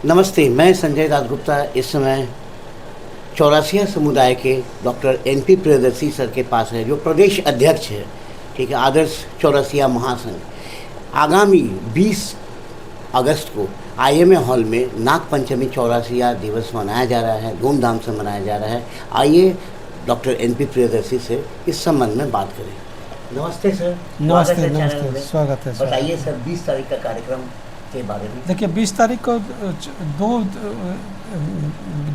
नमस्ते, मैं संजय दास गुप्ता इस समय चौरसिया समुदाय के डॉक्टर एनपी प्रियदर्शी सर के पास है, जो प्रदेश अध्यक्ष है, ठीक है, आदर्श चौरसिया महासंघ। आगामी 20 अगस्त को आईएमए हॉल में नाग पंचमी चौरसिया दिवस मनाया जा रहा है, धूमधाम से मनाया जा रहा है। आइए डॉक्टर एनपी प्रियदर्शी से इस संबंध में बात करें। नमस्ते सर। नमस्ते नमस्ते, स्वागत है। बताइए सर, 20 तारीख का कार्यक्रम के बारे में। देखिए, 20 तारीख को दो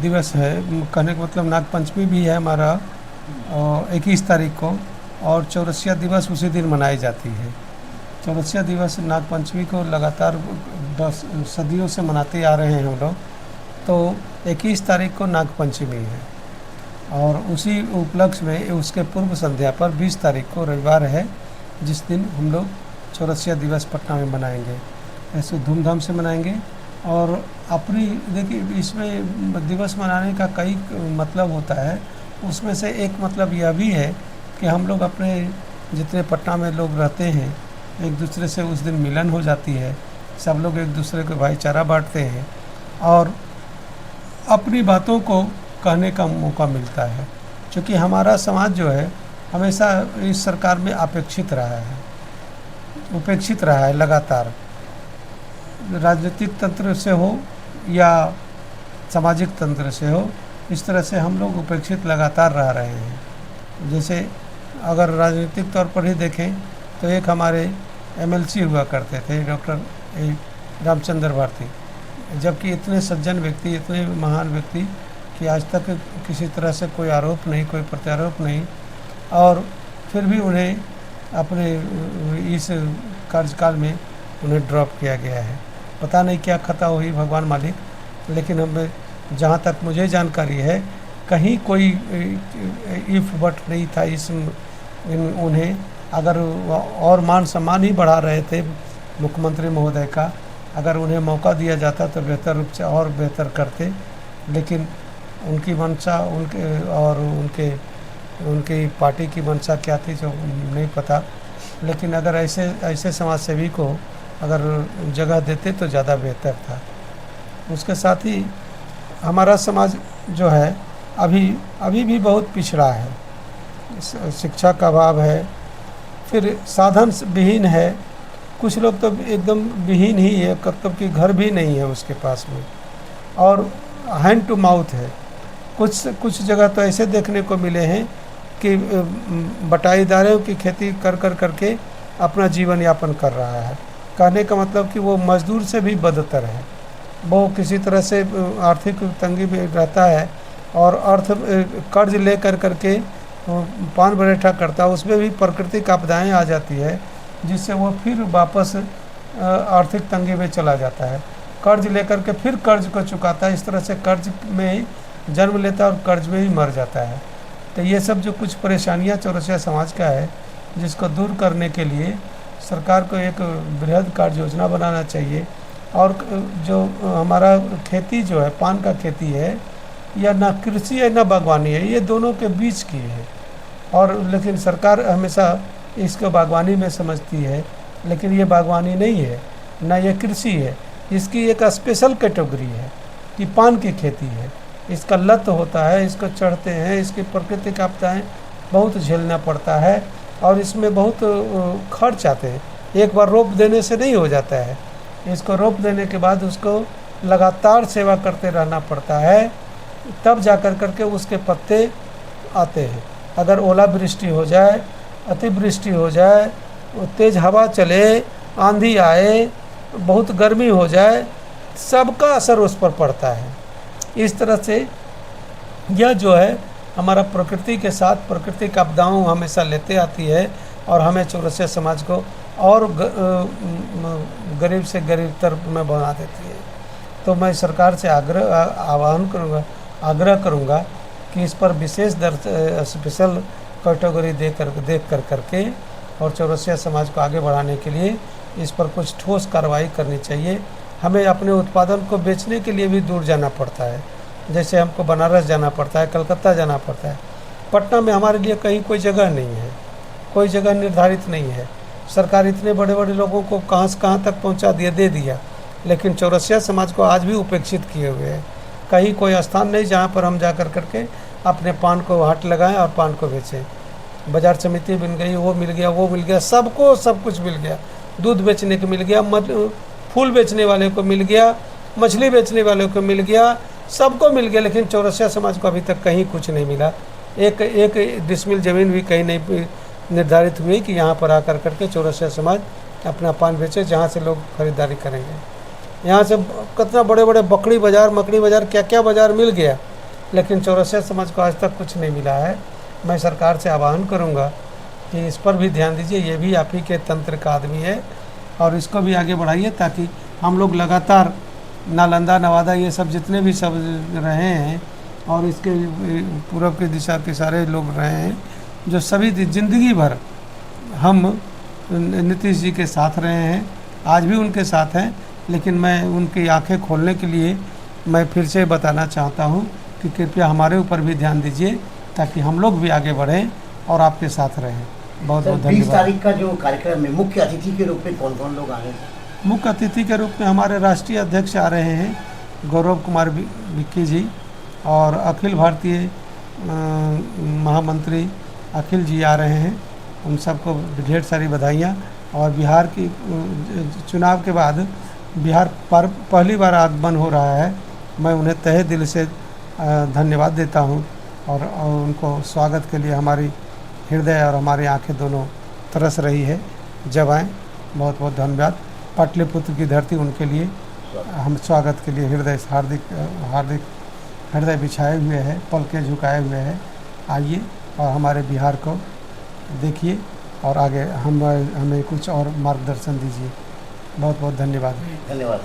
दिवस है, कहने का मतलब नाग पंचमी भी है हमारा, और 21 तारीख को, और चौरसिया दिवस उसी दिन मनाई जाती है। चौरसिया दिवस नाग पंचमी को लगातार 10 सदियों से मनाते आ रहे हैं हम लोग। तो 21 तारीख को नाग पंचमी है, और उसी उपलक्ष्य में उसके पूर्व संध्या पर 20 तारीख को रविवार है, जिस दिन हम लोग चौरसिया दिवस पटना में मनाएंगे। ऐसे धूमधाम से मनाएंगे। और अपनी देखिए, इसमें दिवस मनाने का कई मतलब होता है। उसमें से एक मतलब यह भी है कि हम लोग अपने जितने पटना में लोग रहते हैं, एक दूसरे से उस दिन मिलन हो जाती है, सब लोग एक दूसरे को भाईचारा बांटते हैं, और अपनी बातों को कहने का मौका मिलता है। क्योंकि हमारा समाज जो है हमेशा इस सरकार में उपेक्षित रहा है लगातार, राजनीतिक तंत्र से हो या सामाजिक तंत्र से हो, इस तरह से हम लोग उपेक्षित लगातार रह रहे हैं। जैसे अगर राजनीतिक तौर पर ही देखें तो एक हमारे एमएलसी हुआ करते थे, डॉक्टर रामचंद्र भारती, जबकि इतने सज्जन व्यक्ति, इतने महान व्यक्ति कि आज तक किसी तरह से कोई आरोप नहीं, कोई प्रत्यारोप नहीं, और फिर भी उन्हें अपने इस कार्यकाल में उन्हें ड्रॉप किया गया है। पता नहीं क्या खता हुई, भगवान मालिक। लेकिन हमें जहाँ तक मुझे जानकारी है, कहीं कोई इफ बट नहीं था उन्हें। अगर और मान सम्मान ही बढ़ा रहे थे मुख्यमंत्री महोदय का, अगर उन्हें मौका दिया जाता तो बेहतर रूप से और बेहतर करते। लेकिन उनकी मंशा, उनकी पार्टी की मंशा क्या थी जो नहीं पता। लेकिन अगर ऐसे समाज सेवी को अगर जगह देते तो ज़्यादा बेहतर था। उसके साथ ही हमारा समाज जो है अभी भी बहुत पिछड़ा है। शिक्षा का अभाव है, फिर साधन विहीन है। कुछ लोग तो एकदम विहीन ही है, मतलब कि घर भी नहीं है उसके पास में, और हैंड टू माउथ है। कुछ जगह तो ऐसे देखने को मिले हैं कि बटाईदारों की खेती करके अपना जीवन यापन कर रहा है। कहने का मतलब कि वो मजदूर से भी बदतर है। वो किसी तरह से आर्थिक तंगी में रहता है, और कर्ज ले करके पान बरेठा करता है। उसमें भी प्राकृतिक आपदाएं आ जाती है, जिससे वो फिर वापस आर्थिक तंगी में चला जाता है। कर्ज लेकर के फिर कर्ज को चुकाता है। इस तरह से कर्ज में ही जन्म लेता है और कर्ज में ही मर जाता है। तो ये सब जो कुछ परेशानियां चौरसिया समाज का है, जिसको दूर करने के लिए सरकार को एक बृहद कार्य योजना बनाना चाहिए। और जो हमारा खेती जो है, पान का खेती है, या ना कृषि है ना बागवानी है, ये दोनों के बीच की है। और लेकिन सरकार हमेशा इसको बागवानी में समझती है, लेकिन ये बागवानी नहीं है, ना ये कृषि है। इसकी एक स्पेशल कैटेगरी है कि पान की खेती है। इसका लत होता है, इसको चढ़ते हैं, इसकी प्राकृतिक आपदाएं बहुत झेलना पड़ता है, और इसमें बहुत खर्च आते हैं। एक बार रोप देने से नहीं हो जाता है। इसको रोप देने के बाद उसको लगातार सेवा करते रहना पड़ता है, तब जाकर करके उसके पत्ते आते हैं। अगर ओलावृष्टि हो जाए, अतिवृष्टि हो जाए, तेज़ हवा चले, आंधी आए, बहुत गर्मी हो जाए, सबका असर उस पर पड़ता है। इस तरह से यह जो है हमारा प्रकृति के साथ प्राकृतिक आपदाओं हमेशा लेते आती है, और हमें चौरसिया समाज को और गरीब से गरीबतर में बना देती है। तो मैं सरकार से आग्रह करूँगा कि इस पर विशेष स्पेशल कैटेगरी देख करके और चौरसिया समाज को आगे बढ़ाने के लिए इस पर कुछ ठोस कार्रवाई करनी चाहिए। हमें अपने उत्पादन को बेचने के लिए भी दूर जाना पड़ता है। जैसे हमको बनारस जाना पड़ता है, कलकत्ता जाना पड़ता है। पटना में हमारे लिए कहीं कोई जगह नहीं है, कोई जगह निर्धारित नहीं है। सरकार इतने बड़े बड़े लोगों को कहाँ से कहाँ तक पहुँचा दिया, दे दिया, लेकिन चौरसिया समाज को आज भी उपेक्षित किए हुए है। कहीं कोई स्थान नहीं जहाँ पर हम जा कर करके अपने पान को हाट लगाएं और पान को बेचें। बाजार समिति बन गई, वो मिल गया, वो मिल गया, सबको सब कुछ मिल गया। दूध बेचने को मिल गया, फूल बेचने वाले को मिल गया, मछली बेचने वाले को मिल गया, सबको मिल गया, लेकिन चौरसिया समाज को अभी तक कहीं कुछ नहीं मिला। एक डिसमिल ज़मीन भी कहीं नहीं निर्धारित हुई कि यहाँ पर आकर करके चौरसिया समाज अपना पान बेचे, जहाँ से लोग खरीदारी करेंगे। यहाँ से कितना बड़े बड़े बकरी बाज़ार, मकड़ी बाज़ार, क्या क्या बाज़ार मिल गया, लेकिन चौरसिया समाज को आज तक कुछ नहीं मिला है। मैं सरकार से आह्वान करूँगा कि इस पर भी ध्यान दीजिए। ये भी आप ही के तंत्र का आदमी है और इसको भी आगे बढ़ाइए, ताकि हम लोग लगातार नालंदा, नवादा, ये सब जितने भी सब रहे हैं और इसके पूर्व की दिशा के सारे लोग रहे हैं, जो सभी ज़िंदगी भर हम नीतीश जी के साथ रहे हैं, आज भी उनके साथ हैं। लेकिन मैं उनकी आंखें खोलने के लिए मैं फिर से बताना चाहता हूं कि कृपया हमारे ऊपर भी ध्यान दीजिए, ताकि हम लोग भी आगे बढ़ें और आपके साथ रहें। बहुत बहुत 20 धन्यवाद। तारीख का जो कार्यक्रम है, मुख्य अतिथि के रूप में कौन कौन लोग आ रहे हैं? मुख्य अतिथि के रूप में हमारे राष्ट्रीय अध्यक्ष आ रहे हैं, गौरव कुमार विक्की जी, और अखिल भारतीय महामंत्री अखिल जी आ रहे हैं। उन सबको ढेर सारी बधाइयाँ। और बिहार की चुनाव के बाद बिहार पर पहली बार आगमन हो रहा है। मैं उन्हें तहे दिल से धन्यवाद देता हूं और उनको स्वागत के लिए हमारी हृदय और हमारी आंखें दोनों तरस रही है। जब आएँ, बहुत बहुत धन्यवाद। पाटलिपुत्र की धरती उनके लिए, हम स्वागत के लिए हृदय से हार्दिक हृदय बिछाए हुए है, पलकें झुकाए हुए हैं। आइए और हमारे बिहार को देखिए और आगे हमें कुछ और मार्गदर्शन दीजिए। बहुत बहुत धन्यवाद। धन्यवाद।